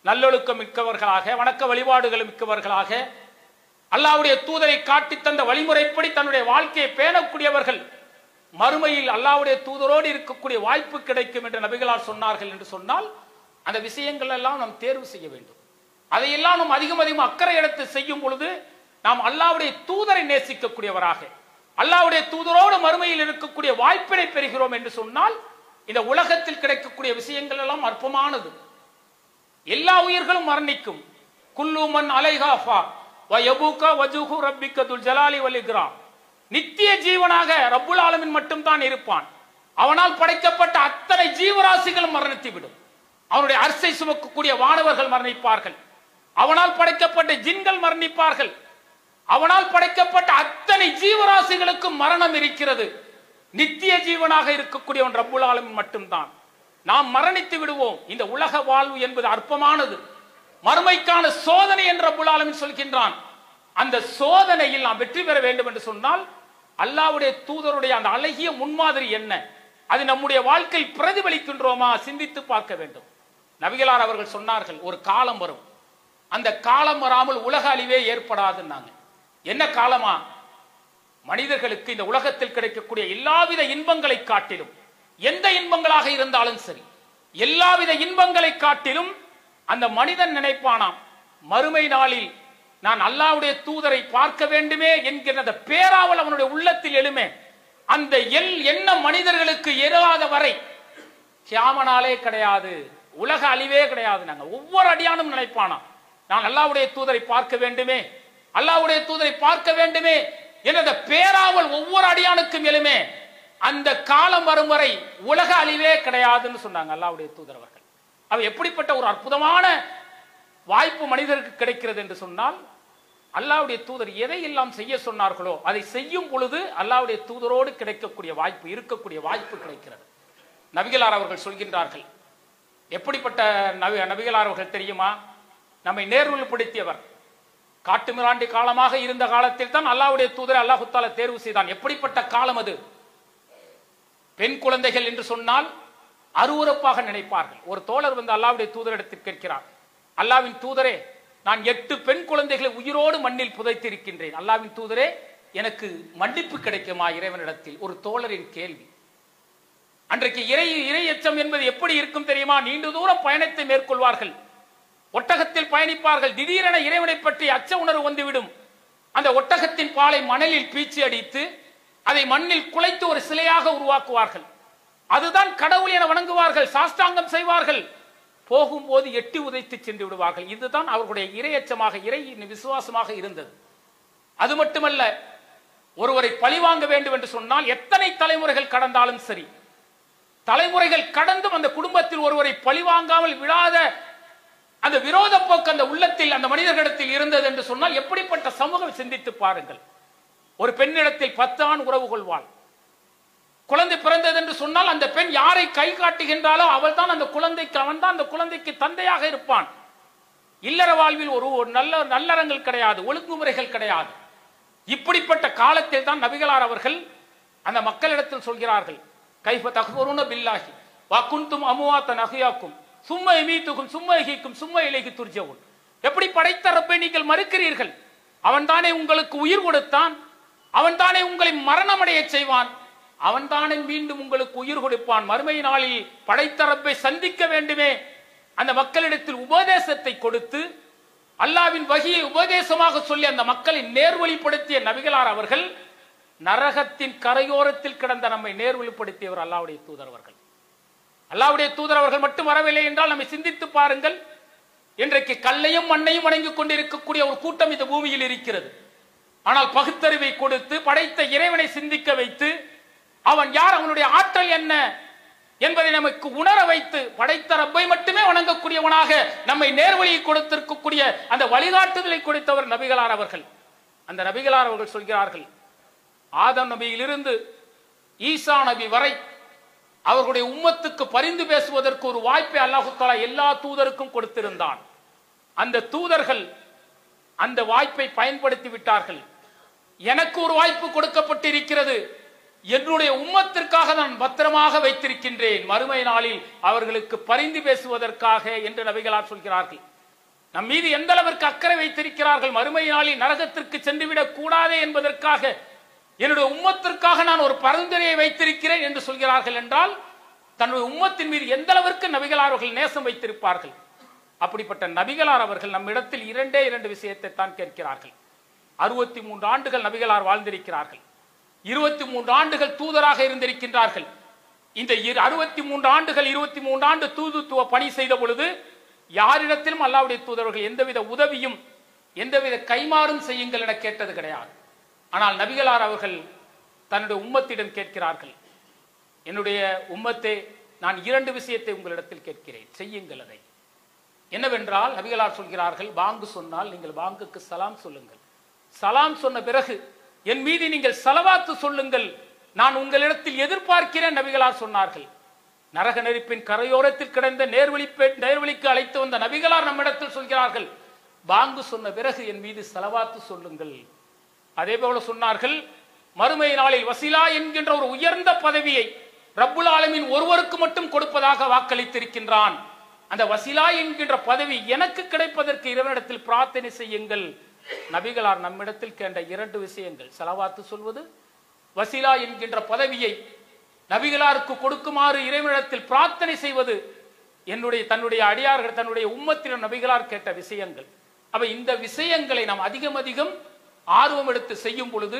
[SPEAKER 1] நல்லொழுக்கம் மிக்கவர்களாக, வணக்க வழிபாடுகள் மிக்கவர்களாக, அல்லாஹ்வுடைய தூதரை காட்டி தந்த வழிமுறைப்படி தன்னுடைய வாழ்க்கையை பேணக்கூடியவர்கள் மறுமையில் அல்லாஹ்வுடைய தூதரோடு இருக்கக்கூடிய வாய்ப்பு கிடைக்கும் என்று நபிகளார் சொன்னார்கள் என்று சொன்னால் அந்த விஷயங்கள் எல்லாம் நாம் தேர்வு செய்ய வேண்டும். அதையெல்லாம் நாம் அதிகம் அக்கறை எடுத்து செய்யும் பொழுது நாம் அல்லாஹ்வுடைய தூதரை நேசிக்கக்கூடியவராக அல்லாஹ்வுடைய தூதரோடு மறுமையில் இருக்கக்கூடிய வாய்ப்பினை பெறுகிறோம் என்று சொன்னால் இந்த உலகத்தில் கிடைக்கக்கூடிய விஷயங்கள் எல்லாம் அற்பமானது. எல்லா உயிர்களும் மரணிக்கும். குல்லு மன் அலைஹா ஃபா வ யபூகா வஜ்ஹு ரப்பிக துல் ஜலாலி வல் இக்ராம். நித்திய ஜீவனாக ரப்புல் ஆலமீன் மட்டும் தான் இருப்பான். அவனால் படைக்கப்பட்ட அத்தனை ஜீவராசிகளும் மரணித்து விடும். அவனுடைய அர்சை சுமக்கக்கூடிய வானவர்கள் மரணிப்பார்கள். அவனால் படைக்கப்பட்ட ஜின்கள் மரணிப்பார்கள். அவனால் படைக்கப்பட்ட அத்தனை ஜீவராசிகளுக்கும் மரணம் இருக்கிறது. நித்திய ஜீவனாக இருக்கக்கூடியவன் ரப்புல் ஆலமீன் மட்டும்தான். நாம் மரணித்து விடுவோம். இந்த உலக வாழ்வு என்பது அற்பமானது. மறுமைக்கான சோதனை என்று ரப்புல் ஆலமீன் சொல்கின்றான். அந்த சோதனையில் நாம் வெற்றி பெற வேண்டும் என்று சொன்னால் அல்லாஹ்வுடைய தூதருடைய அந்த அழகிய முன்மாதிரி என்ன, அது நம்முடைய வாழ்க்கையில் பிரதிபலிக்கின்றோமா சிந்தித்து பார்க்க வேண்டும். நபிகளார் அவர்கள் சொன்னார்கள், ஒரு காலம் வரும், அந்த காலம் வராமல் உலக அழிவே ஏற்படாதுன்னாங்க. என்ன காலமா? மனிதர்களுக்கு இந்த உலகத்தில் கிடைக்கக்கூடிய எல்லாவித இன்பங்களை காட்டிலும், எந்த இன்பங்களாக இருந்தாலும் சரி, எல்லாவித இன்பங்களை காட்டிலும் அந்த மனிதன் நினைப்பானாம், மறுமை நாளில் நான் அல்லாஹ்வுடைய தூதரை பார்க்க வேண்டுமே என்கிற அந்த பேராவல் அவனுடைய உள்ளத்தில் எழுமே. அந்த எண்ணம் மனிதர்களுக்கு எழாத வரை கியாம நாளே கிடையாது, உலக அழிவே கிடையாது. நாங்க ஒவ்வொரு அடியானும் நினைப்பானாம், நான் அல்லாஹ்வுடைய தூதரை பார்க்க வேண்டுமே, அல்லாஹ்வுடைய தூதரை பார்க்க வேண்டுமே என்ற பேராவல் ஒவ்வொரு அடியானுக்கும் எழுமே. அந்த காலம் வரும் வரை உலக அழிவே கிடையாதுன்னு சொன்னாங்க அல்லாஹ்வுடைய தூதர் அவர்கள். அவ எப்படிப்பட்ட ஒரு அற்புதமான வாய்ப்பு மனிதருக்கு கிடைக்கிறது என்று சொன்னால், அல்லாஹ்வுடைய தூதர் எதை எல்லாம் செய்ய சொன்னார்களோ அதை செய்யும் பொழுது அல்லாஹ்வுடைய தூதரோடு கிடைக்கக்கூடிய வாய்ப்பு, இருக்கக்கூடிய வாய்ப்பு கிடைக்கிறது. நபிகளார் அவர்கள் சொல்கின்றார்கள், எப்படிப்பட்ட நபிகளார் அவர்கள் தெரியுமா? நம்மை நேர்வழிப்படுத்தியவர். காட்டு மிராண்டி காலமாக இருந்த காலத்தில் தான் அல்லாஹ்வுடைய தூதரை அல்லாஹ் தஆலா தேர்வு செய்தான். எப்படிப்பட்ட காலம் அது? பெண் குழந்தைகள் என்று சொன்னால் அருவருப்பாக நினைப்பார்கள். ஒரு தோழர் வந்து அல்லாஹ்வுடைய தூதரிடத்தில் கேட்கிறார், அல்லாஹ்வின் தூதரே, நான் 8 பெண் குழந்தைகளை உயிரோடு மண்ணில் புதைத்திருக்கின்றேன், அல்லாஹ்வின் தூதரே எனக்கு மன்னிப்பு கிடைக்குமா இறைவனிடத்தில்? ஒரு தோழரின் கேள்வி. அன்றைக்கு இறை எச்சம் என்பது எப்படி இருக்கும் தெரியுமா? நீண்ட தூரம் பயணத்தை மேற்கொள்வார்கள், ஒட்டகத்தில் பயணிப்பார்கள். திடீரென இறைவனை பற்றி அச்ச உணர்வு வந்துவிடும். அந்த ஒட்டகத்தின் பாலை மணலில் பீச்சி அடித்து அதை மண்ணில் குலைத்து ஒரு சிலையாக உருவாக்குவார்கள். அதுதான் கடவுள் என வணங்குவார்கள், சாஷ்டாங்கம் செய்வார்கள். போகும்போது எட்டி உதைத்து சென்று விடுவார்கள். இதுதான் அவர்களுடைய இறையச்சமாக, இறை விசுவாசமாக இருந்தது. அது மட்டுமல்ல, ஒருவரை பழிவாங்க வேண்டும் என்று சொன்னால் எத்தனை தலைமுறைகள் கடந்தாலும் சரி, தலைமுறைகள் கடந்தும் அந்த குடும்பத்தில் ஒருவரை பழிவாங்காமல் விடாத அந்த விரோத போக்கு அந்த உள்ளத்தில் அந்த மனிதர்களிடத்தில் இருந்தது என்று சொன்னால் எப்படிப்பட்ட சமூகம் சிந்தித்து பாருங்கள். ஒரு பெண்ணிடத்தில் 10 ஆண் உறவு கொள்வாள். குழந்தை பிறந்தது என்று சொன்னால் அந்த பெண் யாரை கை காட்டுகின்றாலோ அவள் தான் அந்த குழந்தைக்கு, அவன் தான் அந்த குழந்தைக்கு தந்தையாக இருப்பான். இல்லற வாழ்வில் ஒரு நல்லறங்கள் கிடையாது, ஒழுங்குமுறைகள் கிடையாது. இப்படிப்பட்ட காலத்தில் தான் நபிகளார் அவர்கள் அந்த மக்களிடத்தில் சொல்கிறார்கள், கைஃப தக்ஃபுரூன பில்லாஹி வ குன்தும் அம்வாத்தன் அஹ்யாக்கும் சும்ம யமீதுகும் சும்ம யஹீக்கும் சும்ம இலைஹி துர்ஜஊன். எப்படி படைத்த ரப்பை நீங்கள் மறுக்கிறீர்கள்? அவன் தானே உங்களுக்கு உயிர் கொடுத்தான், அவன் தானே உங்களை மரணமடைய செய்வான், அவன் தானே மீண்டும் உங்களுக்கு உயிர் கொடுப்பான். மறுமை நாளில் படைத்த ரப்பை சந்திக்க வேண்டுமே. அந்த மக்களிடத்தில் உபதேசத்தை கொடுத்து அல்லாஹ்வின் வஹியை உபதேசமாக சொல்லி அந்த மக்களை நேர்வழிப்படுத்திய நபிகளார் அவர்கள் நரகத்தின் கரையோரத்தில் கிடந்த நம்மை நேர்வழிப்படுத்தியவர் அல்லாஹ்வுடைய தூதர் அவர்கள். அல்லாஹ்வுடைய தூதர் அவர்கள் மட்டும் வரவில்லை என்றால் நம்மை சிந்தித்து பாருங்கள். இன்றைக்கு கல்லையும் மண்ணையும் வணங்கிக் கொண்டிருக்கக்கூடிய ஒரு கூட்டம் இந்த பூமியில் இருக்கிறது. ஆனால் பகுத்தறிவை கொடுத்து படைத்த இறைவனை சிந்திக்க வைத்து அவன் யார், அவனுடைய ஆற்றல் என்ன என்பதை நமக்கு உணர வைத்து படைத்த ரப்பை மட்டுமே வணங்கக்கூடியவனாக நம்மை நேர்வழியை கொடுத்திருக்கக்கூடிய அந்த வழிகாட்டுதலை கொடுத்தவர் நபிகளார் அவர்கள். அந்த நபிகளார் அவர்கள் சொல்கிறார்கள், ஆதம் நபியிலிருந்து ஈசா நபி வரை அவர்களுடைய உம்மத்துக்கு பரிந்து பேசுவதற்கு ஒரு வாய்ப்பை அல்லாஹ் தஆலா எல்லா தூதருக்கும் கொடுத்திருந்தான். அந்த தூதர்கள் அந்த வாய்ப்பை பயன்படுத்தி விட்டார்கள். எனக்கு ஒரு வாய்ப்பு கொடுக்கப்பட்டிருக்கிறது, என்னுடைய உம்மத்திற்காக நான் பத்திரமாக வைத்திருக்கின்றேன், மறுமை நாளில் அவர்களுக்கு பரிந்து பேசுவதற்காக என்று நபிகளார் சொல்கிறார்கள். நம் மீது எந்த அளவிற்கு அக்கறை வைத்திருக்கிறார்கள். மறுமை நாளில் நரகத்திற்கு சென்றுவிடக் கூடாதே என்பதற்காக என்னுடைய உம்மத்திற்காக நான் ஒரு பரிந்துரையை வைத்திருக்கிறேன் என்று சொல்கிறார்கள் என்றால் தன்னுடைய உம்மத்தின் மீது எந்த அளவிற்கு நபிகளார் அவர்கள் நேசம் வைத்திருப்பார்கள். அப்படிப்பட்ட நபிகளார் அவர்கள் நம்மிடத்தில் இரண்டு விஷயத்தை தான் கேட்கிறார்கள். 63 ஆண்டுகள் நபிகளார் வாழ்ந்திருக்கிறார்கள். 23 ஆண்டுகள் தூதராக இருந்திருக்கின்றார்கள். இந்த 63 ஆண்டுகள் 23 ஆண்டு தூதுத்துவ பணி செய்த பொழுது யாரிடத்திலும் அல்லாஹ்வுடைய தூதர்கள் எந்தவித உதவியும் எந்தவித கைமாறும் செய்யுங்கள் என கேட்டது கிடையாது. ஆனால் நபிகளார் அவர்கள் தன்னுடைய உம்மத்திடம் கேட்கிறார்கள், என்னுடைய உம்மத்தே, நான் 2 விஷயத்தை உங்களிடத்தில் கேட்கிறேன், செய்யுங்கள் அதை. என்னவென்றால் நபிகளார் சொல்கிறார்கள், பாங்கு சொன்னால் நீங்கள் பாங்குக்கு சலாம் சொல்லுங்கள். சலாம் சொன்ன பிறகு என் மீது நீங்கள் ஸலவாத்து சொல்லுங்கள், நான் உங்களிடத்தில் எதிர்பார்க்கிறேன் நபிகளார் சொன்னார்கள். நரக நெருப்பின் கரையோரத்தில் கிடந்த நேர்வழிக்கு அழைத்து வந்த நபிகளார் நம்மிடத்தில் சொல்கிறார்கள், பாங்கு சொன்ன பிறகு என் மீது ஸலவாத்து சொல்லுங்கள். அதே போல சொன்னார்கள், மறுமை நாளில் வசிலா என்கின்ற ஒரு உயர்ந்த பதவியை ரப்புல் ஆலமீன் ஒருவருக்கு மட்டும் கொடுப்பதாக வாக்களித்திருக்கின்றான். அந்த வசிலா என்கின்ற பதவி எனக்கு கிடைப்பதற்கு இறைவனிடத்தில் பிரார்த்தனை செய்யுங்கள். நபிகளார் நம்மிடத்தில் கேட்ட 2 விஷயங்கள், ஸலவாத்து சொல்வது, வசிலா என்கின்ற பதவியை நபிகளாருக்கு கொடுக்குமாறு இறைவனிடத்தில் பிரார்த்தனை செய்வது, தன்னுடைய அடியார்கள் தன்னுடைய உம்மத்தினர் நபிகளார் கேட்ட விஷயங்கள். அப்ப இந்த விஷயங்களை நாம் அதிகம் ஆர்வம் எடுத்து செய்யும் பொழுது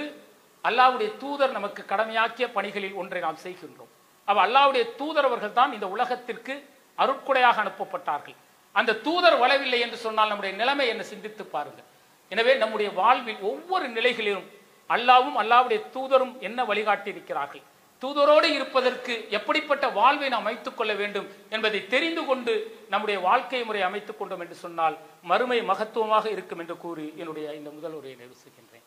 [SPEAKER 1] அல்லாஹ்வுடைய தூதர் நமக்கு கடமையாக்கிய பணிகளில் ஒன்றை நாம் செய்கின்றோம். அப்ப அல்லாஹ்வுடைய தூதர் அவர்கள் தான் இந்த உலகத்திற்கு அருட்கொடையாக அனுப்பப்பட்டார்கள். அந்த தூதர் வரவில்லை என்று சொன்னால் நம்முடைய நிலைமை என்ன சிந்தித்து பாருங்கள். எனவே நம்முடைய வாழ்வில் ஒவ்வொரு நிலைகளிலும் அல்லாஹ்வும் அல்லாஹ்வுடைய தூதரும் என்ன வழிகாட்டி இருக்கிறார்கள், தூதரோடு இருப்பதற்கு எப்படிப்பட்ட வாழ்வை நாம் அமைத்துக் கொள்ள வேண்டும் என்பதை தெரிந்து கொண்டு நம்முடைய வாழ்க்கை முறை அமைத்துக் கொண்டோம் என்று சொன்னால் மறுமை மகத்துவமாக இருக்கும் என்று கூறி என்னுடைய இந்த முதல் உரையை நிறைவு செய்கின்றேன்.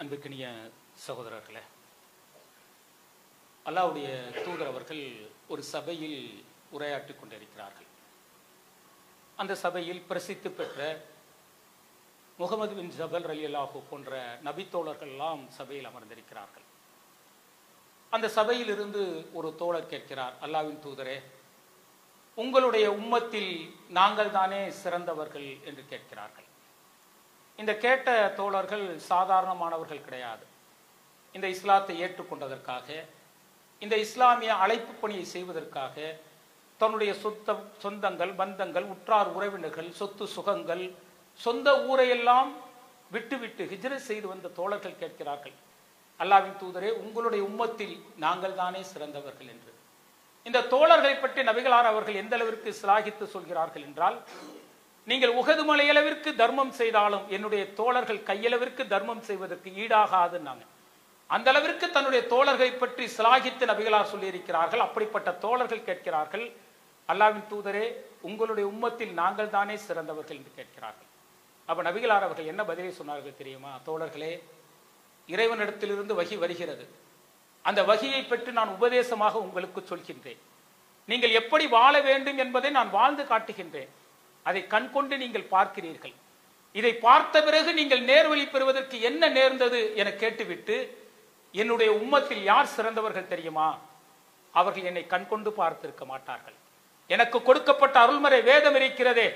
[SPEAKER 1] அன்புக்கினிய சகோதரர்களே, அல்லாஹ்வுடைய தூதர் அவர்கள் ஒரு சபையில் உரையாற்றிக் கொண்டிருக்கிறார்கள். அந்த சபையில் பிரசித்தி பெற்ற முகமது பின் ஜபல் ரலியல்லாஹு போன்ற நபித்தோழர்கள் எல்லாம் சபையில் அமர்ந்திருக்கிறார்கள். அந்த சபையில் இருந்து ஒரு தோழர் கேட்கிறார், அல்லாஹ்வின் தூதரே, உங்களுடைய உம்மத்தில் நாங்கள் தானே சிறந்தவர்கள் என்று கேட்கிறார்கள். இந்த கேட்ட தோழர்கள் சாதாரணமானவர்கள் கிடையாது. இந்த இஸ்லாத்தை ஏற்றுக்கொண்டதற்காக, இந்த இஸ்லாமிய அழைப்பு பணியை செய்வதற்காக தன்னுடைய சொந்தங்கள், பந்தங்கள், உற்றார் உறவினர்கள், சொத்து சுகங்கள், சொந்த ஊரையெல்லாம் விட்டுவிட்டு ஹிஜ்ரத் செய்து வந்த தோழர்கள் கேட்கிறார்கள், அல்லாஹ்வின் தூதரே, உங்களுடைய உம்மத்தில் நாங்கள் தானே சிறந்தவர்கள் என்று. இந்த தோழர்களை பற்றி நபிகளார் அவர்கள் எந்த அளவிற்கு சிலாகித்து சொல்கிறார்கள் என்றால், நீங்கள் உஹது மலையளவிற்கு தர்மம் செய்தாலும் என்னுடைய தோழர்கள் கையளவிற்கு தர்மம் செய்வதற்கு ஈடாகாதுன்னாங்க. அந்த அளவிற்கு தன்னுடைய தோழர்களை பற்றி சிலாகித்து நபிகளார் சொல்லியிருக்கிறார்கள். அப்படிப்பட்ட தோழர்கள் கேட்கிறார்கள், அல்லாஹ்வின் தூதரே, உங்களுடைய உம்மத்தில் நாங்கள் தானே சிறந்தவர்கள் என்று கேட்கிறார்கள். அப்ப நபிகளார் அவர்கள் என்ன பதிலை சொன்னார்கள் தெரியுமா? தோழர்களே, இறைவனிடத்திலிருந்து வஹி வருகிறது. அந்த வஹியை பற்றி நான் உபதேசமாக உங்களுக்கு சொல்கின்றேன். நீங்கள் எப்படி வாழ வேண்டும் என்பதை நான் வாழ்ந்து காட்டுகின்றேன். அதை கண்கொண்டு நீங்கள் பார்க்கிறீர்கள். இதை பார்த்த பிறகு நீங்கள் நேர்வழி பெறுவதற்கு என்ன நேர்ந்தது என கேட்டுவிட்டு, என்னுடைய உம்மத்தில் யார் சிறந்தவர்கள் தெரியுமா? அவர்கள் என்னை கண்கொண்டு பார்த்திருக்க மாட்டார்கள். எனக்கு கொடுக்கப்பட்ட அருள்மறை வேதம் இருக்கிறதே,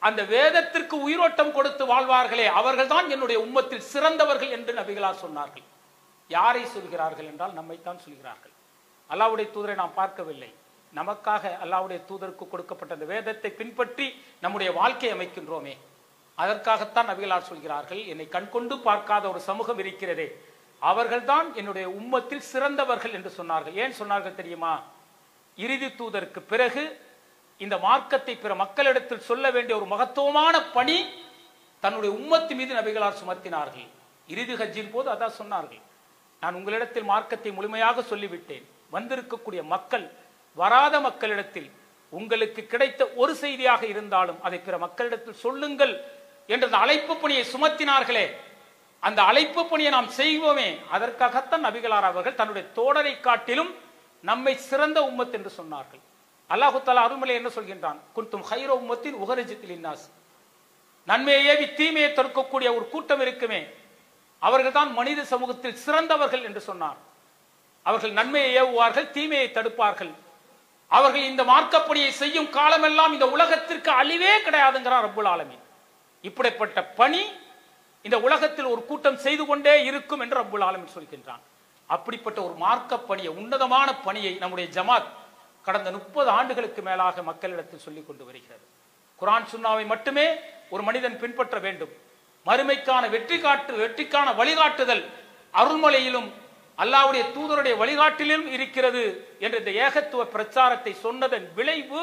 [SPEAKER 1] அந்த வேதத்திற்கு உயிரோட்டம் கொடுத்து வாழ்வார்களே, அவர்கள் தான் என்னுடைய உம்மத்தில் சிறந்தவர்கள் என்று நபிகளார் சொன்னார்கள். யாரை சொல்கிறார்கள் என்றால் நம்மைத்தான் சொல்கிறார்கள். அல்லாஹ்வுடைய தூதரை நாம் பார்க்கவில்லை, நமக்காக அல்லாஹ்வுடைய தூதருக்கு கொடுக்கப்பட்ட அந்த வேதத்தை பின்பற்றி நம்முடைய வாழ்க்கையை அமைக்கின்றோமே, அதற்காகத்தான் நபிகளார் சொல்கிறார்கள், என்னை கண்கொண்டு பார்க்காத ஒரு சமூகம் இருக்கிறதே, அவர்கள்தான் என்னுடைய உம்மத்தில் சிறந்தவர்கள் என்று சொன்னார்கள். ஏன் சொன்னார்கள் தெரியுமா? இறுதி தூதருக்கு பிறகு இந்த மார்க்கத்தை பிற மக்களிடத்தில் சொல்ல வேண்டிய ஒரு மகத்துவமான பணி தன்னுடைய உம்மத்து மீது நபிகளார் சுமத்தினார்கள். இறுதி ஹஜ்ஜின் போது அதான் சொன்னார்கள், நான் உங்களிடத்தில் மார்க்கத்தை முழுமையாக சொல்லிவிட்டேன், வந்திருக்கக்கூடிய மக்கள் வராத மக்களிடத்தில் உங்களுக்கு கிடைத்த ஒரு செய்தியாக இருந்தாலும் அதை பிற மக்களிடத்தில் சொல்லுங்கள் என்ற அழைப்பு பணியை சுமத்தினார்களே, அந்த அழைப்பு பணியை நாம் செய்வோமே, அதற்காகத்தான் நபிகளார் அவர்கள் தன்னுடைய தோழரை காட்டிலும் நம்மை சிறந்த உம்மத் என்று சொன்னார்கள். அல்லாஹு தஆலா அருள்மொழி என்ன சொல்கின்றான்? குன்தும் ஹைர உம்மத்தின் உஹரிஜத் லின்னாஸ். நன்மையை ஏவி தீமையை தடுக்கக்கூடிய ஒரு கூட்டம் இருக்குமே, அவர்கள் தான் மனித சமூகத்தில் சிறந்தவர்கள் என்று சொன்னார். அவர்கள் நன்மையை ஏவுவார்கள், தீமையை தடுப்பார்கள். அவர்கள் இந்த மார்க்கப்பணியை செய்யும் காலமெல்லாம் இந்த உலகத்திற்கு அழிவே கிடையாதுங்கிறார் ரப்புல் ஆலமீன். இப்படிப்பட்ட பணி இந்த உலகத்தில் ஒரு கூட்டம் செய்து கொண்டே இருக்கும் என்று ரப்புல் ஆலமீன் சொல்கின்றான். அப்படிப்பட்ட ஒரு மார்க்க பணியை, உன்னதமான பணியை நம்முடைய ஜமாத் கடந்த 30 ஆண்டுகளுக்கு மேலாக மக்களிடத்தில் சொல்லிக் கொண்டு வருகிறது. குர்ஆன் சுன்னாவை மட்டுமே ஒரு மனிதன் பின்பற்ற வேண்டும். மறுமைக்கான வெற்றிக்கான வழிகாட்டுதல் அருள்மொழியிலும் அல்லாஹ்வுடைய தூதருடைய வழிகாட்டிலும் இருக்கிறது என்ற இந்த ஏகத்துவ பிரச்சாரத்தை சொன்னதன் விளைவு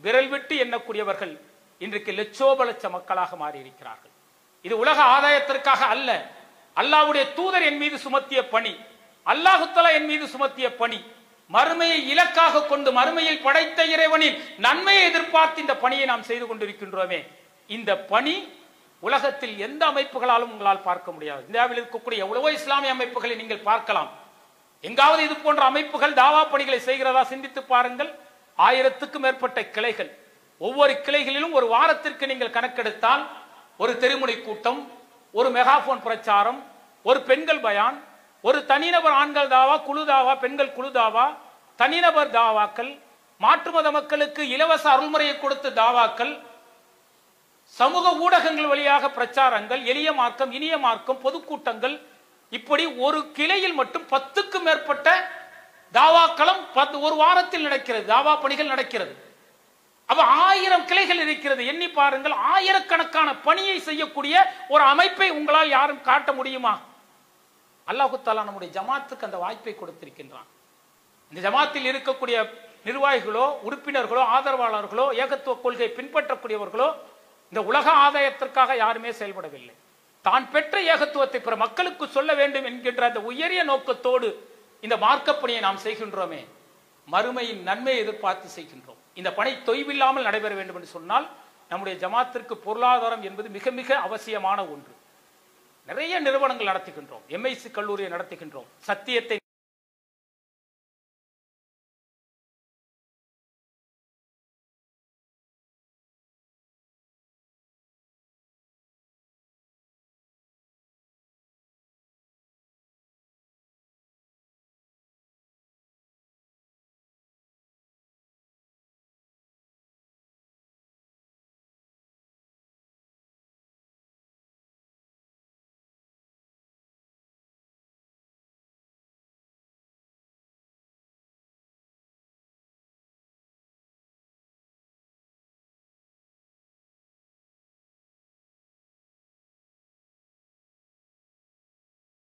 [SPEAKER 1] விரல் விட்டு எண்ணக்கூடியவர்கள் இன்றைக்கு லட்சோப லட்ச மக்களாக மாறி இருக்கிறார்கள். இது உலக ஆதாயத்திற்காக அல்ல, அல்லாஹ்வுடைய தூதர் என் மீது சுமத்திய பணி, அல்லாஹ் தஆலா என் மீது சுமத்திய பணி, மறுமையை இலக்காக கொண்டு மறுமையில் படைத்த இறைவனின் நன்மையை எதிர்பார்த்து இந்த பணியை நாம் செய்து கொண்டிருக்கின்றோமே. இந்த பணி உலகத்தில் எந்த அமைப்புகளாலும் உங்களால் பார்க்க முடியாது. இந்தியாவில் இருக்கக்கூடிய எவ்வளவோ இஸ்லாமிய அமைப்புகளை நீங்கள் பார்க்கலாம். எங்காவது இது போன்ற அமைப்புகள் தாவா பணிகளை செய்கிறதா சிந்தித்து பாருங்கள். 1000க்கும் மேற்பட்ட கிளைகள். ஒவ்வொரு கிளைகளிலும் ஒரு வாரத்திற்கு நீங்கள் கணக்கெடுத்தால் ஒரு தெருமுனை கூட்டம், ஒரு மெகாபோன் பிரச்சாரம், ஒரு பெண்கள் பயான், ஒரு தனிநபர் ஆண்கள் தாவா, குழு தாவா, பெண்கள் குழு தாவா, தனிநபர் தாவாக்கள், மாற்று மத மக்களுக்கு இலவச அருள்முறையை கொடுத்த தாவாக்கள், சமூக ஊடகங்கள் வழியாக பிரச்சாரங்கள், எளிய மார்க்கம், இனிய மார்க்கம், பொதுக்கூட்டங்கள், இப்படி ஒரு கிளையில் மட்டும் 10க்கும் மேற்பட்ட தாவாக்களும் ஒரு வாரத்தில் நடக்கிறது, தாவா பணிகள் நடக்கிறது. அப்ப 1000 கிளைகள் இருக்கிறது. எண்ணி பாருங்கள், ஆயிரக்கணக்கான பணியை செய்யக்கூடிய ஒரு அமைப்பை உங்களால் யாரும் காட்ட முடியுமா? அல்லாஹ் தஆலா நம்முடைய ஜமாத்துக்கு அந்த வாய்ப்பை கொடுத்திருக்கின்றான். இந்த ஜமாத்தில் இருக்கக்கூடிய நிர்வாகிகளோ, உறுப்பினர்களோ, ஆதரவாளர்களோ, ஏகத்துவ கொள்கை பின்பற்றக்கூடியவர்களோ இந்த உலக ஆதாயத்திற்காக யாருமே செயல்படவில்லை. தான் பெற்ற ஏகத்துவத்தை பிற மக்களுக்கு சொல்ல வேண்டும் என்கின்ற அந்த உயரிய நோக்கத்தோடு இந்த மார்க்கப்பணியை நாம் செய்கின்றோமே, மறுமையின் நன்மையை எதிர்பார்த்து செய்கின்றோம். இந்த பணி தொய்வில்லாமல் நடைபெற வேண்டும் என்று சொன்னால் நம்முடைய ஜமாத்திற்கு பொருளாதாரம் என்பது மிக மிக அவசியமான ஒன்று. நிறைய நிறுவனங்கள் நடத்துகின்றோம், எம்ஐசி கல்லூரியை நடத்துகின்றோம், சத்தியத்தை